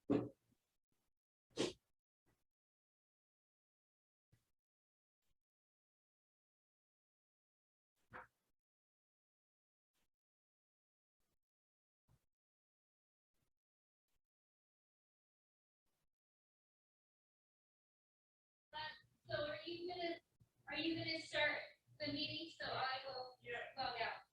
So are you gonna start the meeting? So I will log out.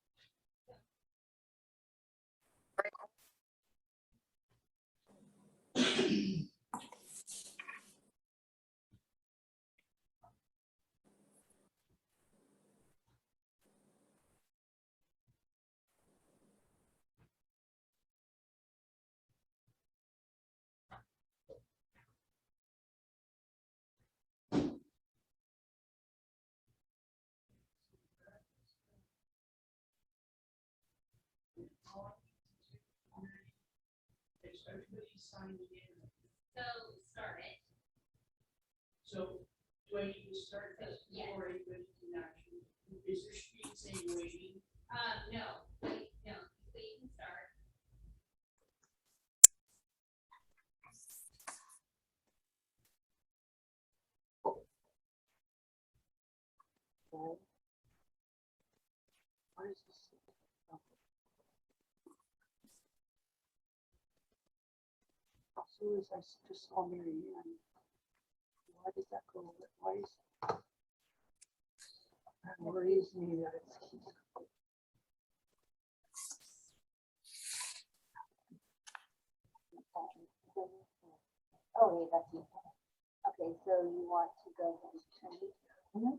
So start it. So do I need to start this before anybody can actually, is there screen saying waiting? No, wait, no, so you can start. What is this? As soon as I just saw Mary Ann, why did that go? Why is that worries me that it keeps. Oh, yeah, that's you. Okay, so you want to go and turn.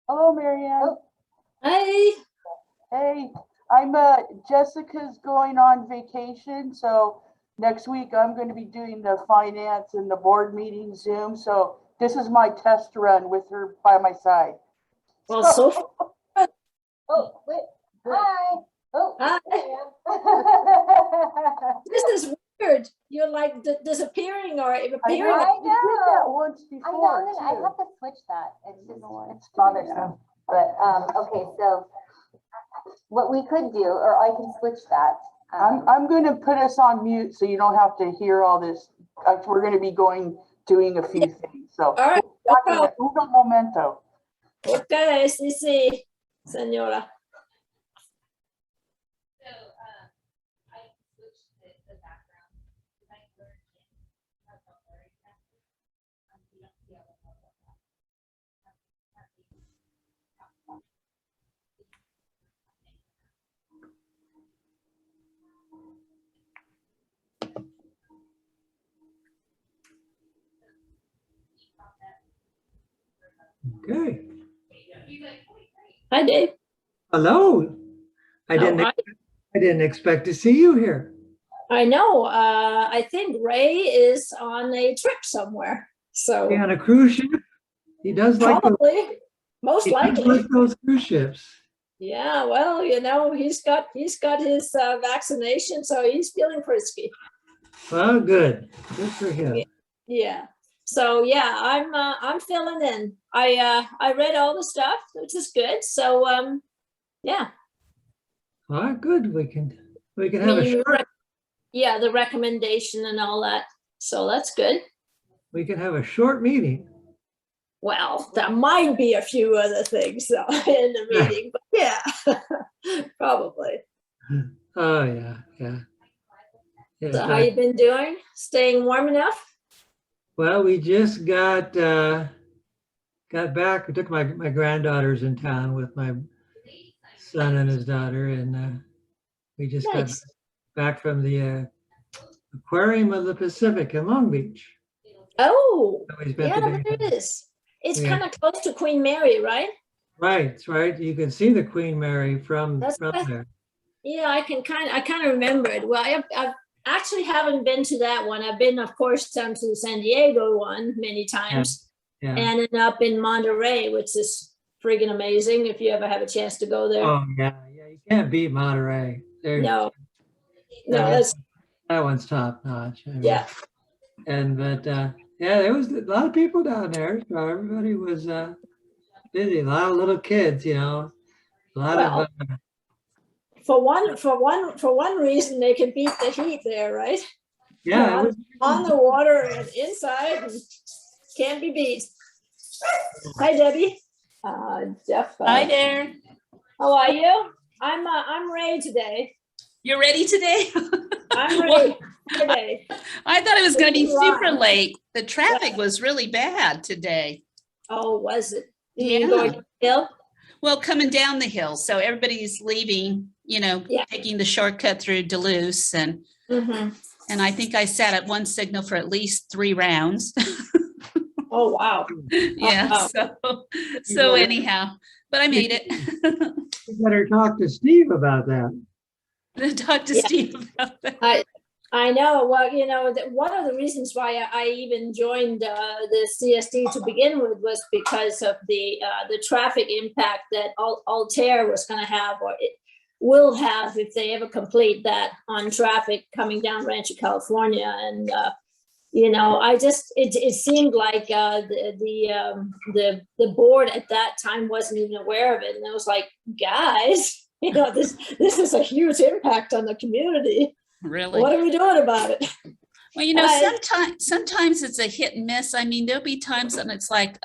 Hello, Mary Ann. Oh. Hey, Hey, I'm Jessica's going on vacation, so next week I'm going to be doing the finance and the board meeting Zoom. So this is my test run with her by my side. well, so far, Oh, wait. Hi. Oh. Hi. Hi. this is weird. You're like disappearing or I appearing. know, I you did that know. once I before know, I too. have to switch that. It's just, know, it's bothersome. But, okay, so what we could do, or I can switch that. I'm going to put us on mute so you don't have to hear all this. We're going to be doing a few things. So, All right, no problem. un momento. Okay, sí, sí, señora. So, I switched the background. I learned it. That's all very fast. You don't see all the stuff like that. Okay. He's like, oh, great. Hi, Dave. Hello. I Oh, didn't hi. I didn't expect to see you here. I know. I think Ray is on a trip somewhere. So He on a cruise ship. He does like those, probably, most he does likely. like those cruise ships. Yeah, well, he's got his vaccination, so he's feeling frisky. Well, good. Good for him. Yeah. So yeah, I'm filling in. I read all the stuff, which is good. So yeah. All right, good. We can I have a mean, short yeah, the recommendation and all that. So that's good. meeting. Well, there might be a few other things in the meeting, but yeah, probably. Oh yeah, yeah. Yeah, So how you been doing? Staying warm enough? well, we just got back. We took my granddaughters in town with my son and his daughter, and we just Nice. got back from the Aquarium of the Pacific in Long Beach. Oh, So we spent yeah, the day there there. is. It's Yeah. kind of close to Queen Mary, right? Right, right. You can see the Queen Mary from That's right. there. Yeah, I kind of remember it. Well, I actually haven't been to that one. I've been, of course, down to the San Diego one many times, Yeah. and then up in Monterey, which is friggin' amazing. If you ever have a chance to go there. Oh yeah, yeah. You can't beat Monterey. No, Yeah, that's that one's top notch. I mean, yeah. but yeah, there was a lot of people down there. So everybody was busy. A lot of little kids, A lot Well, of for one reason, they can beat the heat there, right? Yeah, it was, On the water and inside, and can't be beat. Hi, Debbie. Jeff. Hi there. How are you? I'm Ray today. You're ready today? I'm Well, Ray today. I thought it was going to be It's a super lot. late. The traffic was really bad today. Oh, was it? Yeah. You going uphill? Well, coming down the hill. So everybody's leaving, Yeah. taking the shortcut through Duluth. And I think I sat at one signal for at least 3 rounds. Oh, wow. Yeah. Wow. So anyhow, but I made it. you better talk to Steve about that. Talk to Yeah. Steve about that. I know. Well, one of the reasons why I even joined the CSD to begin with was because of the traffic impact that Altair was going to have, or it will have if they ever complete that, on traffic coming down Rancho California. And it seemed like the board at that time wasn't even aware of it, and I was like, guys, this is a huge impact on the community. Really? What are we doing about it? Well, sometimes it's a hit and miss. I mean, there'll be times when it's like,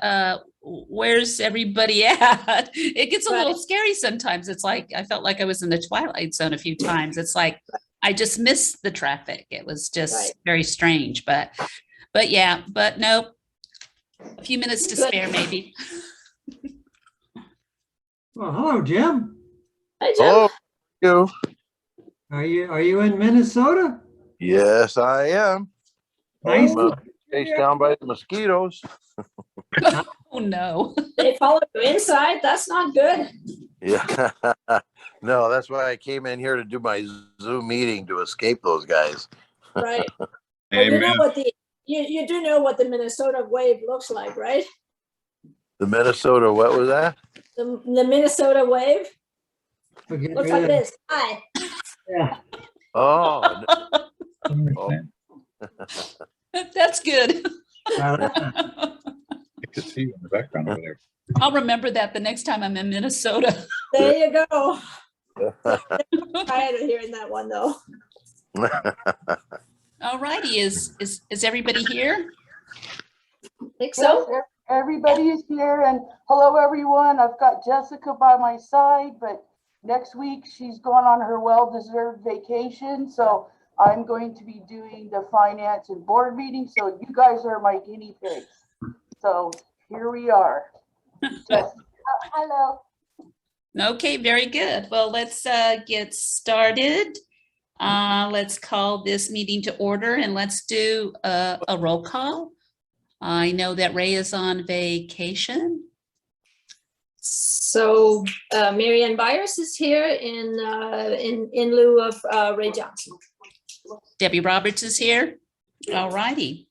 where's everybody at? It gets a little Right. scary sometimes. It's like, I felt like I was in the twilight zone a few times. It's like, I just missed the traffic. It was just Right. very strange, but no, a few minutes to Good. spare maybe. Well, hello, Jim. Hi, Jeff. Hello. You? Are you in Minnesota? Yes, I am. Nice. I'm chased down by the mosquitoes. Oh, no. They follow you inside. That's not good. Yeah. No, that's why I came in here to do my Zoom meeting to escape those guys. Right. Well, you know what you do know what the Minnesota wave looks like, right? The Minnesota, what was that? The Minnesota wave Forget looks rid like of- this. Hi. Yeah. Oh, oh. That's good. Uh, I could see you in the background over there. I'll remember that the next time I'm in Minnesota. There you go. Tired of hearing that one though. All righty. Is everybody here? Think Yes, so? everybody is here, and hello, everyone. I've got Jessica by my side, but next week she's going on her well-deserved vacation, so I'm going to be doing the finance and board meeting, so you guys are my guinea pigs. So here we are. Hello. Okay, very good. Well, let's get started. Let's call this meeting to order and let's do a roll call. I know that Ray is on vacation. So Mary Ann Byers is here in lieu of Ray Johnson. Debbie Roberts is here. All righty.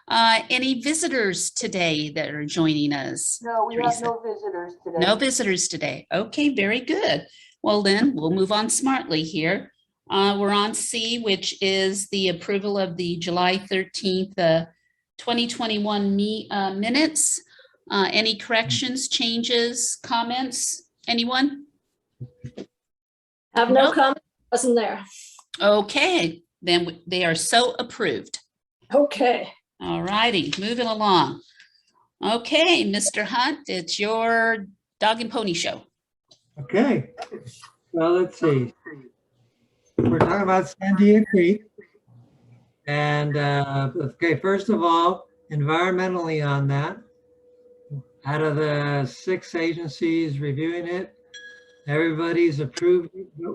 Any visitors today that are joining us? No, we have Teresa? no visitors today. No visitors today. Okay, very good. Well, then we'll move on smartly here. We're on C, which is the approval of the July 13th, 2021 minutes. Any corrections, changes, comments? Anyone? Have no Nope. comment, wasn't there. Okay, then they are so approved. Okay. All righty, moving along. Okay, Mr. Hunt, it's your dog and pony show. Okay, well, let's see. We're talking about Sandia Creek. And, okay, first of all, environmentally on that, out of the 6 agencies reviewing it, everybody's approved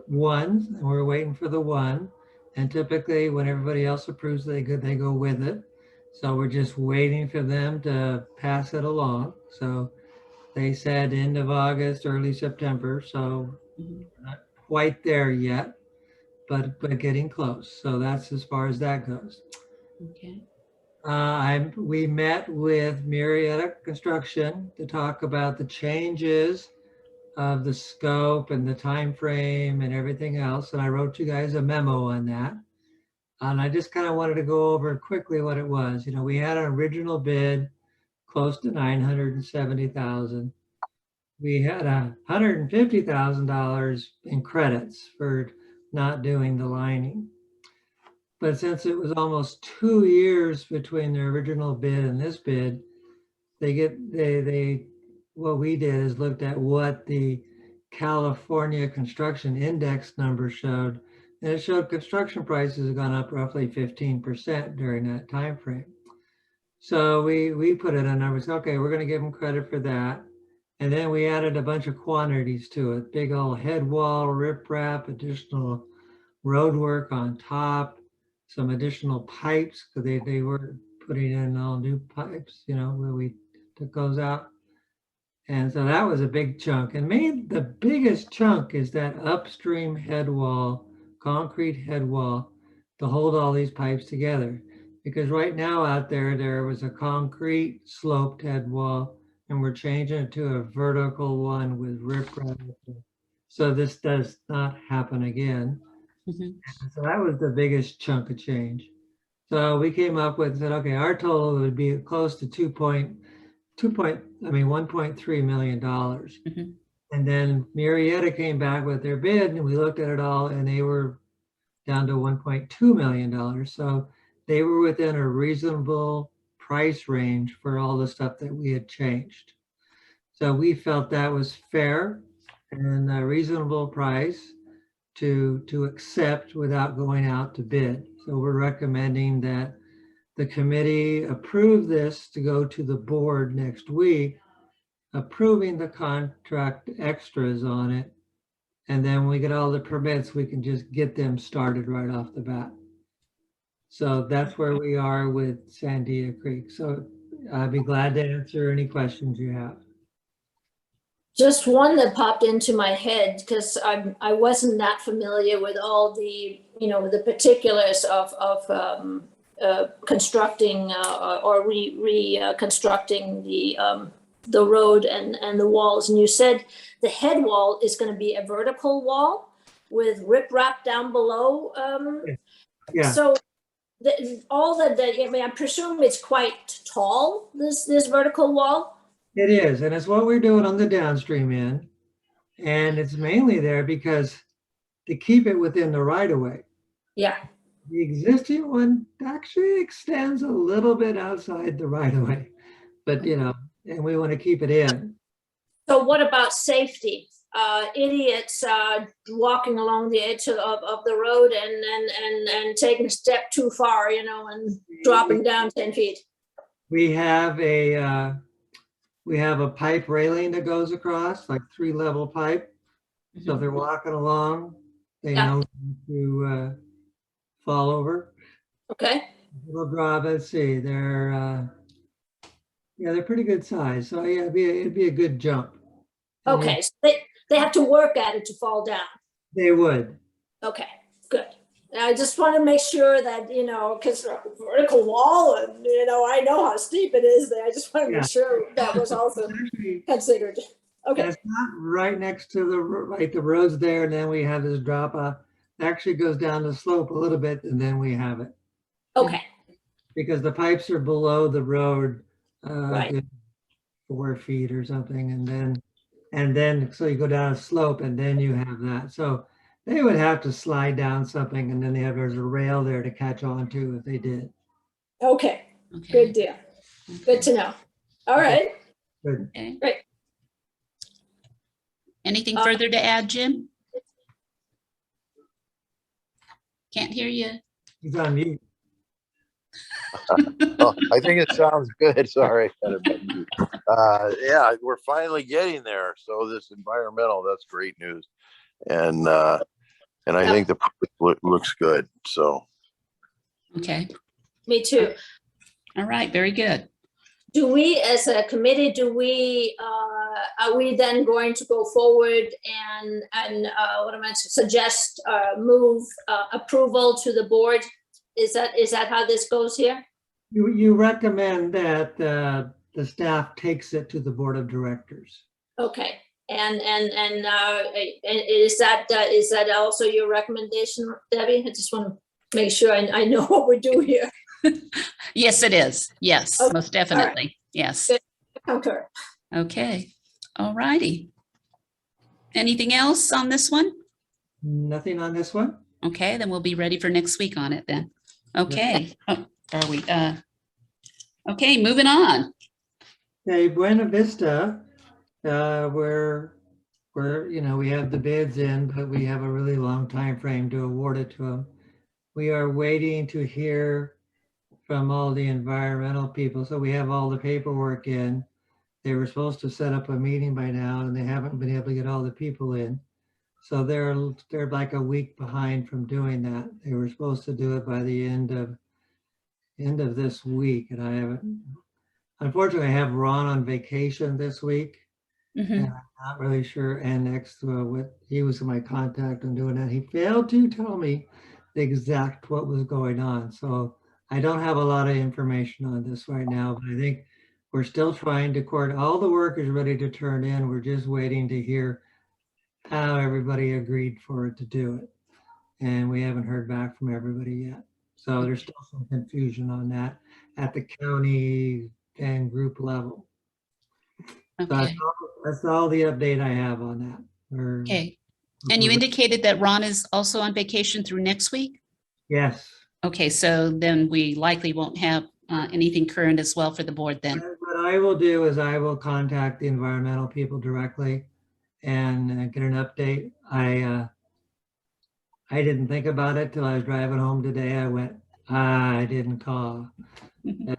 one, and we're waiting for the one. And typically when everybody else approves, they go with it. So we're just waiting for them to pass it along. So they said end of August, early September. So we're not quite there yet, but getting close. So that's as far as that goes. Okay. We met with Marietta Construction to talk about the changes of the scope and the time frame and everything else. And I wrote you guys a memo on that. And I just kind of wanted to go over quickly what it was. You know, we had an original bid close to $970,000. We had $150,000 in credits for not doing the lining. but since it was almost 2 years between their original bid and this bid, what we did is looked at what the California Construction Index number showed, and it showed construction prices have gone up roughly 15% during that time frame. So we put it in, I was, okay, we're gonna give them credit for that. And then we added a bunch of quantities to it, big old head wall, riprap, additional road work on top, some additional pipes, because they were putting in all new pipes, you know, where we took those out. And so that was a big chunk. And the biggest chunk is that upstream head wall, concrete head wall, to hold all these pipes together. Because right now out there was a concrete sloped head wall, and we're changing it to a vertical one with riprap. So this does not happen again. Mhm. So that was the biggest chunk of change. So we came up with, said, okay, our total would be close to $1.3 million. Mhm. And then Marietta came back with their bid, and we looked at it all, and they were down to $1.2 million. So they were within a reasonable price range for all the stuff that we had changed. So we felt that was fair and a reasonable price to accept without going out to bid. So we're recommending that the committee approve this to go to the board next week, approving the contract extras on it. And then when we get all the permits, we can just get them started right off the bat. So that's where we are with Sandia Creek. So I'd be glad to answer any questions you have. Just one that popped into my head, because I wasn't that familiar with all the, the particulars of constructing or reconstructing the road and the walls. And you said the head wall is going to be a vertical wall with riprap down below. Yeah. So I presume it's quite tall, this vertical wall? It is, and it's what we're doing on the downstream end. And it's mainly there because to keep it within the right of way. Yeah. The existing one actually extends a little bit outside the right of way, but and we want to keep it in. So what about safety? Idiots walking along the edge of the road and taking a step too far, and dropping down 10 feet. We have a pipe railing that goes across, like 3-level pipe. So if they're walking along, they know to fall over. Okay. Little drop. Let's see. They're pretty good size. So yeah, it'd be a good jump. Okay. So they have to work at it to fall down. They would. Okay. Good. I just want to make sure that, because vertical wall and, I know how steep it is there. I just want to make sure that was also considered. Okay. And it's not right next to the road's there, and then we have this drop off. It actually goes down the slope a little bit, and then we have it. Okay. Because the pipes are below the road, Right. 4 feet or something, and then so you go down a slope, and then you have that. So they would have to slide down something, and then there's a rail there to catch on to if they did. Okay. Okay. Good deal. Good to know. All right. Good. Okay. Great. Anything further to add, Jim? Can't hear you. He's on mute. Oh, I think it sounds good. Sorry. Yeah, we're finally getting there. So this environmental, that's great news. And I think the project looks good. So. Okay. Me too. All right. Very good. Do we, as a committee, are we then going to go forward and what am I suggest, move approval to the board? Is that how this goes here? You recommend that the staff takes it to the board of directors. Okay. And is that also your recommendation, Debbie? I just want to make sure I know what we're doing here. Yes, it is. Yes, Okay. most definitely. Yes. Good. Concur. Okay. All righty. Anything else on this one? Nothing on this one? Okay, then we'll be ready for next week on it then. Okay, oh, are we, okay, moving on. Okay, Buena Vista, we're, we have the bids in, but we have a really long time frame to award it to them. We are waiting to hear from all the environmental people. So we have all the paperwork in. They were supposed to set up a meeting by now and they haven't been able to get all the people in. So they're like a week behind from doing that. They were supposed to do it by the end of this week, and I haven't. Unfortunately, I have Ron on vacation this week, Mhm. and I'm not really sure. And next, what he was my contact on doing that. He failed to tell me the exact what was going on. So I don't have a lot of information on this right now, but I think we're still trying to coordinate. All the work is ready to turn in. We're just waiting to hear how everybody agreed for it to do it. And we haven't heard back from everybody yet. So there's still some confusion on that at the county and group level. So Okay, that's all the update I have on that. okay. And you indicated that Ron is also on vacation through next week? Yes. Okay, so then we likely won't have anything current as well for the board then. What I will do is I will contact the environmental people directly and get an update. I didn't think about it till I was driving home today. I went, I didn't call. And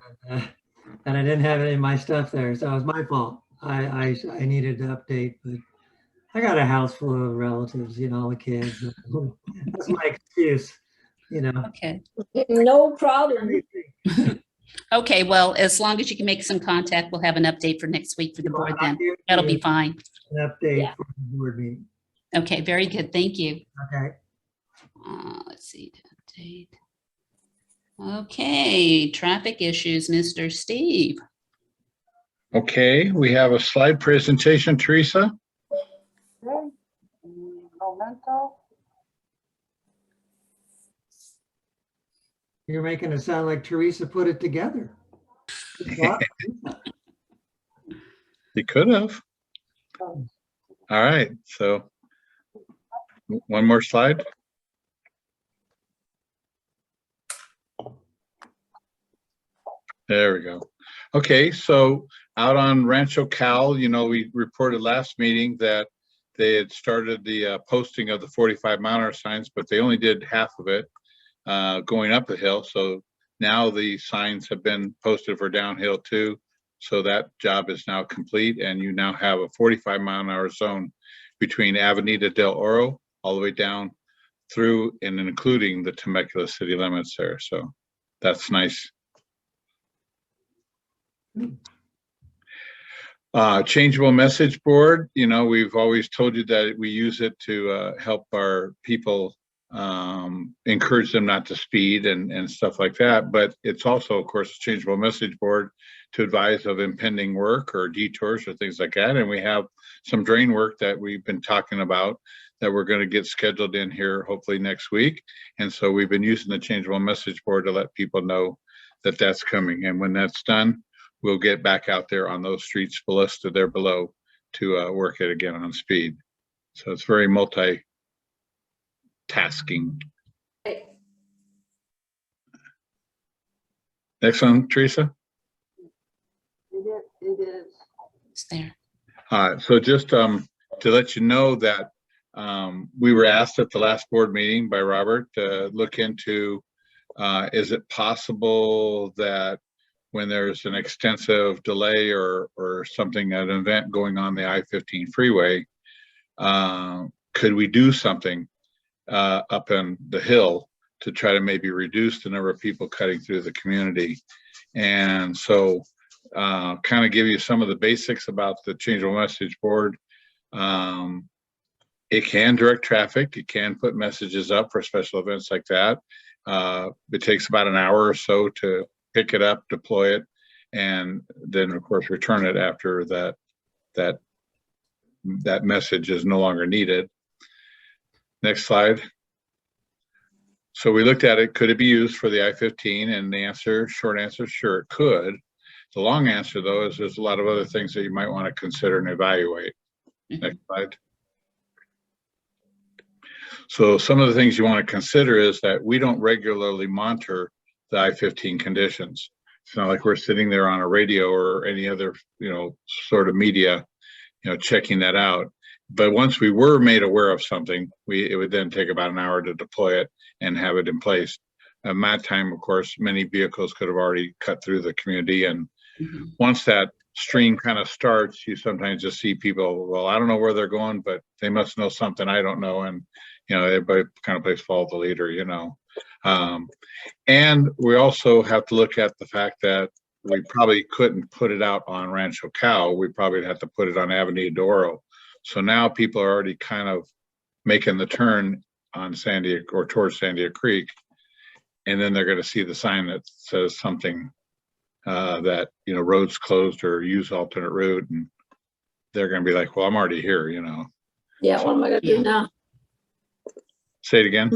I didn't have any of my stuff there. So it was my fault. I needed to update, but I got a house full of relatives, all the kids. That's my excuse, Okay, No problem. okay, well, as long as you can make some contact, we'll have an update for next week for the board then. That'll be fine. An update Yeah. for the board meeting. Okay, very good, thank you. Okay. Let's see, update. Okay, traffic issues, Mr. Steve. Okay, we have a slide presentation, Teresa. Okay. Memento. You're making it sound like Teresa put it together. Good job. You could have. All right, so one more slide. There we go. Okay, so out on Rancho Cal, we reported last meeting that they had started the posting of the 45-mile-an-hour signs, but they only did half of it going up the hill. So now the signs have been posted for downhill too. So that job is now complete, and you now have a 45-mile-an-hour zone between Avenida del Oro all the way down through and including the Temecula city limits there. So that's nice. Changeable message board. We've always told you that we use it to help our people, encourage them not to speed and stuff like that. But it's also, of course, a changeable message board to advise of impending work or detours or things like that. And we have some drain work that we've been talking about that we're going to get scheduled in here hopefully next week. And so we've been using the changeable message board to let people know that that's coming. And when that's done, we'll get back out there on those streets listed there below to work it again on speed. So it's very multitasking. Next one, Teresa. It is. It's there. So just to let you know that we were asked at the last board meeting by Robert to look into, is it possible that when there's an extensive delay or something, an event going on the I-15 freeway, could we do something up in the hill to try to maybe reduce the number of people cutting through the community? And so kind of give you some of the basics about the changeable message board. It can direct traffic. It can put messages up for special events like that. It takes about an hour or so to pick it up, deploy it, and then of course return it after that message is no longer needed. Next slide. So we looked at it, could it be used for the I-15? And the short answer, sure it could. The long answer though is there's a lot of other things that you might want to consider and evaluate. Next slide. So some of the things you want to consider is that we don't regularly monitor the I-15 conditions. It's not like we're sitting there on a radio or any other, sort of media, checking that out. But once we were made aware of something, it would then take about an hour to deploy it and have it in place. At that time, of course, many vehicles could have already cut through the community. And once that stream kind of starts, you sometimes just see people, well, I don't know where they're going, but they must know something I don't know. And, everybody kind of plays follow the leader, and we also have to look at the fact that we probably couldn't put it out on Rancho Cal. We probably had to put it on Avenida de Oro. So now people are already kind of making the turn on Sandia or towards Sandia Creek. And then they're going to see the sign that says something that, roads closed or use alternate route. And they're going to be like, well, I'm already here, Yeah, what am I gonna do now? Say it again.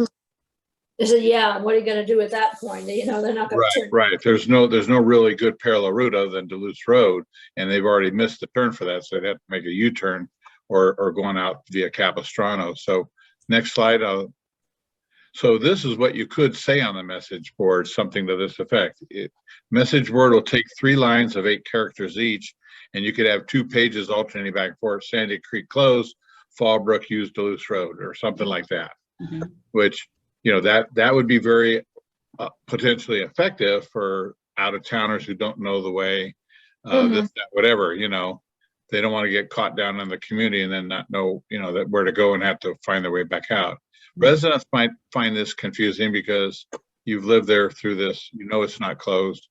I said, yeah, what are you gonna do at that point? They're not gonna turn. Right. There's no really good parallel route other than Duluth Road, and they've already missed the turn for that. So they'd have to make a U-turn or going out via Capistrano. So next slide. So this is what you could say on the message board, something to this effect. Message board will take 3 lines of 8 characters each, and you could have 2 pages alternating back and forth. Sandia Creek closed, Fallbrook used Duluth Road, or something like that. Which, that would be very potentially effective for out-of-towners who don't know the way, this, that, whatever, they don't want to get caught down in the community and then not know, that where to go and have to find their way back out. Residents might find this confusing because you've lived there through this, it's not closed.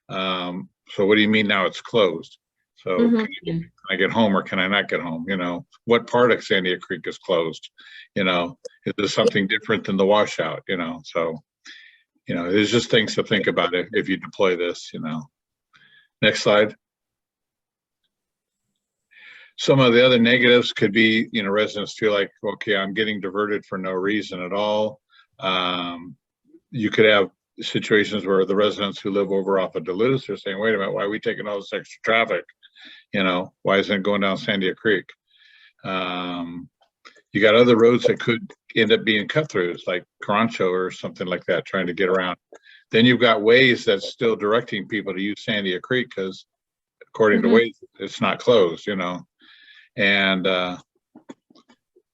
So what do you mean now it's closed? So can I get home or can I not get home? What part of Sandia Creek is closed? Is this something different than the washout? So, there's just things to think about if you deploy this, Next slide. Some of the other negatives could be, residents feel like, okay, I'm getting diverted for no reason at all. You could have situations where the residents who live over off of Duluth are saying, wait a minute, why are we taking all this extra traffic? Why isn't it going down Sandia Creek? You got other roads that could end up being cut throughs, like Carancho or something like that, trying to get around. Then you've got Waze that's still directing people to use Sandia Creek because according to Waze, it's not closed, And the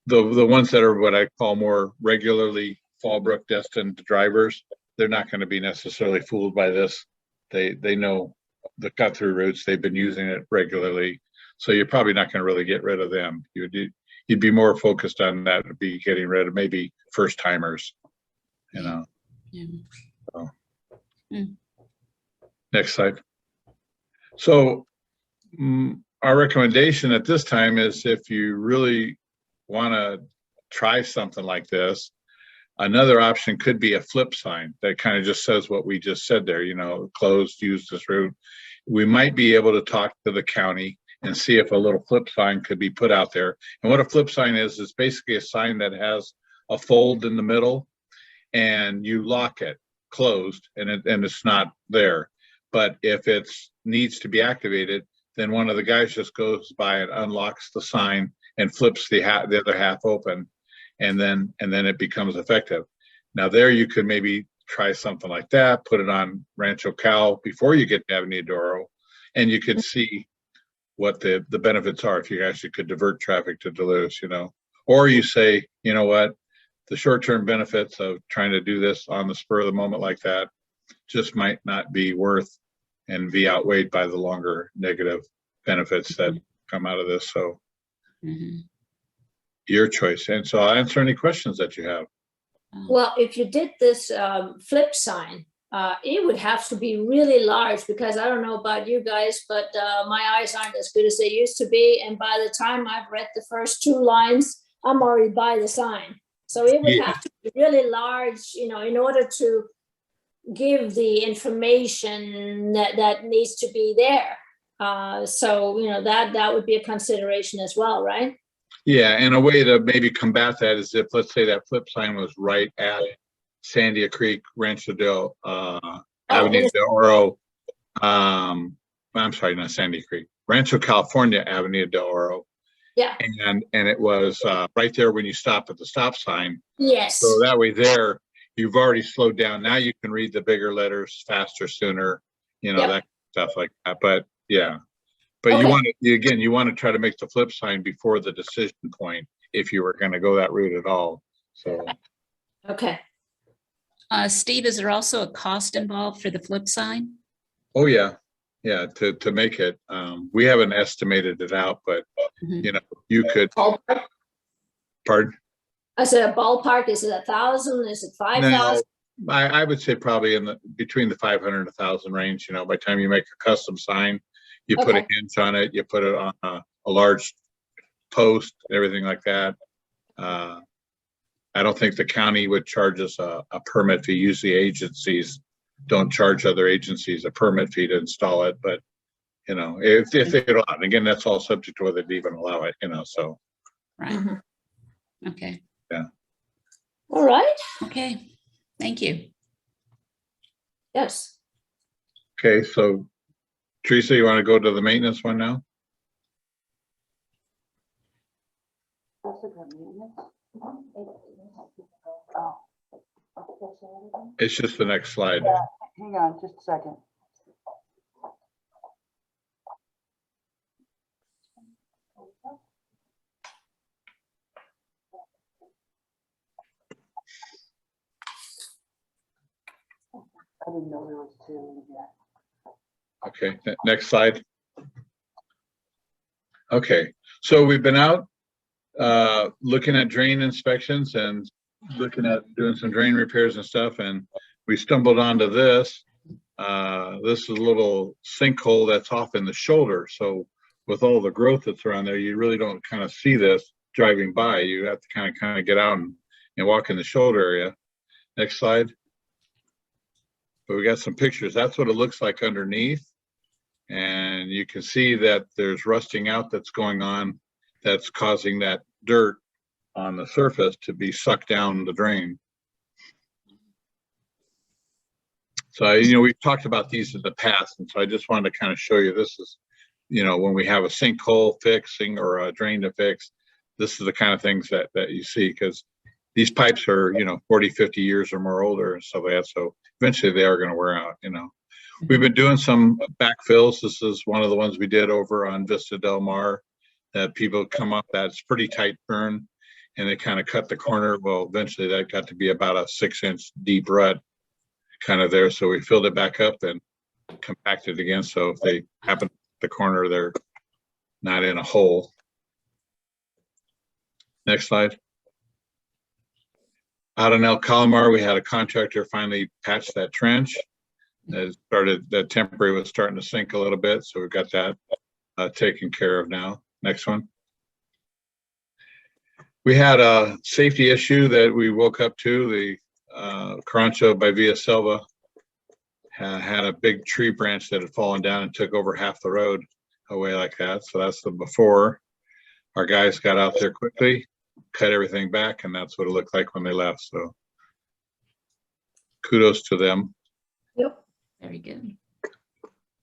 ones that are what I call more regularly Fallbrook destined drivers, they're not going to be necessarily fooled by this. They know the cut through routes. They've been using it regularly. So you're probably not going to really get rid of them. You'd be more focused on that, would be getting rid of maybe first timers, So. Next slide. So our recommendation at this time is if you really want to try something like this, another option could be a flip sign that kind of just says what we just said there, closed, use this route. We might be able to talk to the county and see if a little flip sign could be put out there. And what a flip sign is basically a sign that has a fold in the middle and you lock it closed and it's not there. But if it needs to be activated, then one of the guys just goes by and unlocks the sign and flips the other half open, and then it becomes effective. Now there you could maybe try something like that, put it on Rancho Cal before you get to Avenida de Oro, and you could see what the benefits are if you actually could divert traffic to Duluth, Or you say, what, the short-term benefits of trying to do this on the spur of the moment like that just might not be worth and be outweighed by the longer negative benefits that come out of this. So your choice. And so I'll answer any questions that you have. Well, if you did this flip sign, it would have to be really large because I don't know about you guys, but my eyes aren't as good as they used to be. And by the time I've read the first 2 lines, I'm already by the sign. So it would have to be really large, in order to give the information that needs to be there. So, that would be a consideration as well, right? Yeah, and a way to maybe combat that is if, let's say, that flip sign was right at Sandia Creek, Rancho del Avenida de Oro. I'm sorry, not Sandia Creek, Rancho California Avenida de Oro. Yeah. And it was right there when you stop at the stop sign. Yes. So that way there, you've already slowed down. Now you can read the bigger letters faster, sooner, Yep. that stuff like that. But yeah. But you Okay. want to, again, you want to try to make the flip sign before the decision point if you were going to go that route at all. So, Okay. Steve, is there also a cost involved for the flip sign? oh yeah, yeah, to make it, we haven't estimated it out, but Mhm. you could, Ballpark? pardon? I said a ballpark, is it 1,000? Is it 5,000? No, I would say probably between the 500 and 1,000 range, by the time you make a custom sign, you put a Okay. hinge on it, you put it on a large post, everything like that. I don't think the county would charge us a permit fee. Usually agencies don't charge other agencies a permit fee to install it, but if they allow it, again, that's all subject to whether they even allow it, so. Right. Mhm. Okay. All right. Okay. Thank you. Yes. Okay, so Teresa, you want to go to the maintenance one now? It's just the next slide. Yeah, hang on just a second. I didn't know there was two yet. Okay, next slide. Okay, so we've been out looking at drain inspections and looking at doing some drain repairs and stuff, and we stumbled onto this. This is a little sinkhole that's off in the shoulder. So with all the growth that's around there, you really don't kind of see this driving by. You have to kind of get out and walk in the shoulder area. Next slide. But we got some pictures. That's what it looks like underneath. And you can see that there's rusting out that's going on that's causing that dirt on the surface to be sucked down the drain. So, we've talked about these in the past, and so I just wanted to kind of show you this is, when we have a sinkhole fixing or a drain to fix, this is the kind of things that you see, because these pipes are, 40, 50 years or more older and stuff like that. So eventually they are going to wear out, We've been doing some backfills. This is one of the ones we did over on Vista Del Mar that people come up, that's pretty tight burn, and they kind of cut the corner. Well, eventually that got to be about a 6-inch deep rut kind of there. So we filled it back up and compacted again. So if they happen to the corner, they're not in a hole. Next slide. Out in El Calamar, we had a contractor finally patch that trench. That temporary was starting to sink a little bit. So we've got that taken care of now. Next one. We had a safety issue that we woke up to. The Carancho by Villa Selva had a big tree branch that had fallen down and took over half the road away like that. So that's the before. Our guys got out there quickly, cut everything back, and that's what it looked like when they left. So kudos to them. Yep. Very good.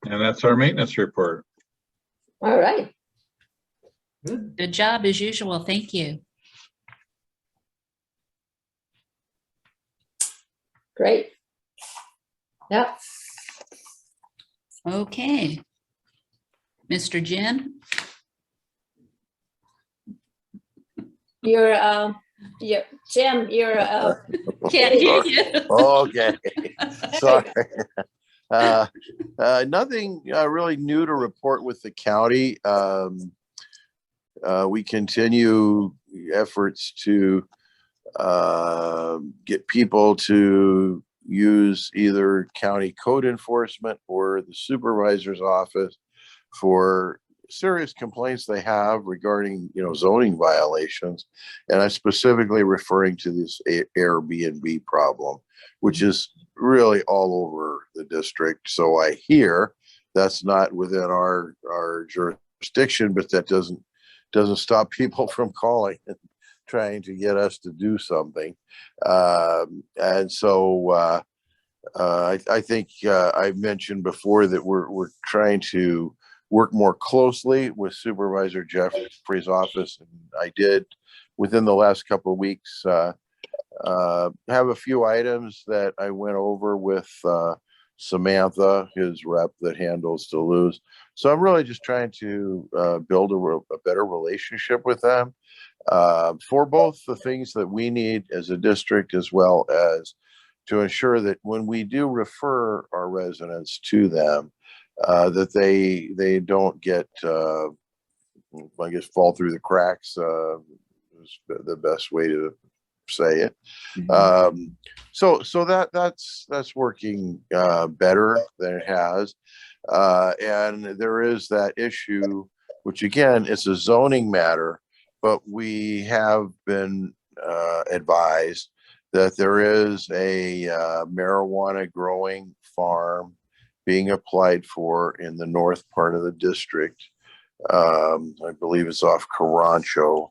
And that's our maintenance report. All right. Good job as usual. Thank you. Great. Yep. Okay. Mr. Jim? Jim, Can't hear you. Okay, sorry. Nothing really new to report with the county. We continue efforts to get people to use either county code enforcement or the supervisor's office for serious complaints they have regarding, zoning violations. And I'm specifically referring to this Airbnb problem, which is really all over the district. So I hear that's not within our jurisdiction, but that doesn't stop people from calling and trying to get us to do something. And so I think I mentioned before that we're trying to work more closely with Supervisor Jeffrey's office. And I did within the last couple of weeks have a few items that I went over with Samantha, his rep that handles Duluth. So I'm really just trying to build a better relationship with them for both the things that we need as a district, as well as to ensure that when we do refer our residents to them, that they don't get, I guess, fall through the cracks, is the best way to say it. So that's working better than it has. And there is that issue, which again, is a zoning matter, but we have been advised that there is a marijuana growing farm being applied for in the north part of the district. I believe it's off Carancho.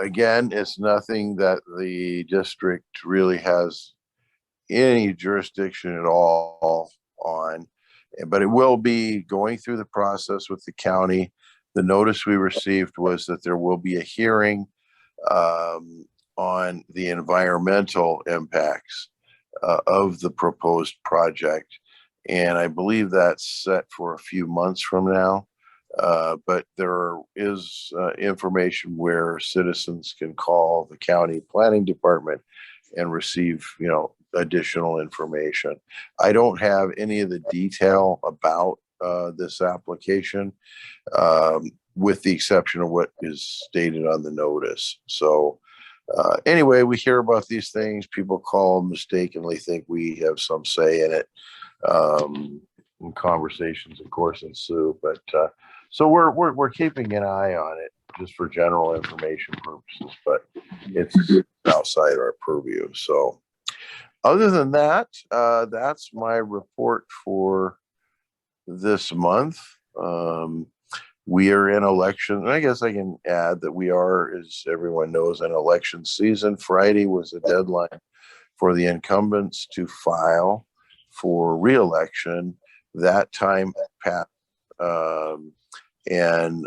Again, it's nothing that the district really has any jurisdiction at all on, but it will be going through the process with the county. The notice we received was that there will be a hearing on the environmental impacts of the proposed project. And I believe that's set for a few months from now. But there is information where citizens can call the county planning department and receive, additional information. I don't have any of the detail about this application, with the exception of what is stated on the notice. So anyway, we hear about these things. People call mistakenly think we have some say in it. Conversations, of course, ensue, but so we're keeping an eye on it just for general information purposes, but it's outside our purview. So other than that, that's my report for this month. We are in election, and I guess I can add that we are, as everyone knows, in election season. Friday was the deadline for the incumbents to file for re-election. That time passed, and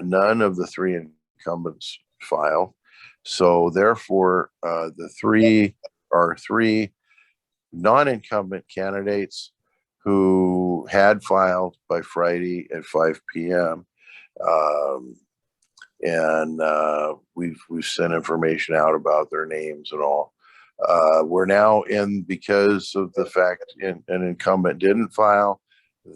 none of the three incumbents filed. So therefore, the three non-incumbent candidates who had filed by Friday at 5 p.m. And we've sent information out about their names and all. We're now in, because of the fact an incumbent didn't file,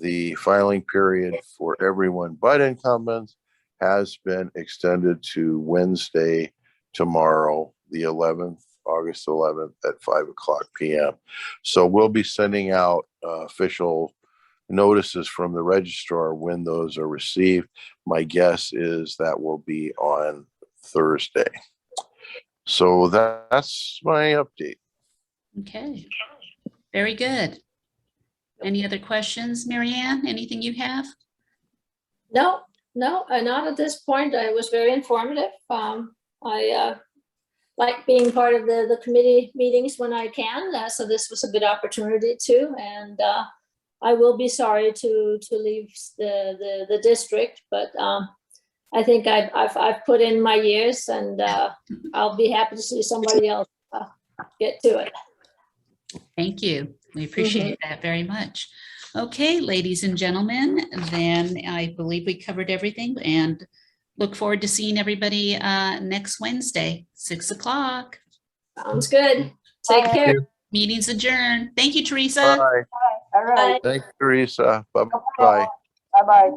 the filing period for everyone but incumbents has been extended to Wednesday, tomorrow, the 11th, August 11th at 5 o'clock p.m. So we'll be sending out official notices from the registrar when those are received. My guess is that will be on Thursday. So that's my update. Okay, very good. Any other questions, Mary Ann? Anything you have? No, not at this point. It was very informative. I like being part of the committee meetings when I can. So this was a good opportunity too. And I will be sorry to leave the district, but I think I've put in my years, and I'll be happy to see somebody else get to it. Thank you. We appreciate that very much. Okay, ladies and gentlemen, then I believe we covered everything, and look forward to seeing everybody next Wednesday, 6 o'clock. Sounds good. Take Bye. care. Meeting's adjourned. Thank you, Teresa. Bye. All right. Thanks, Teresa. Bye-bye. Bye-bye.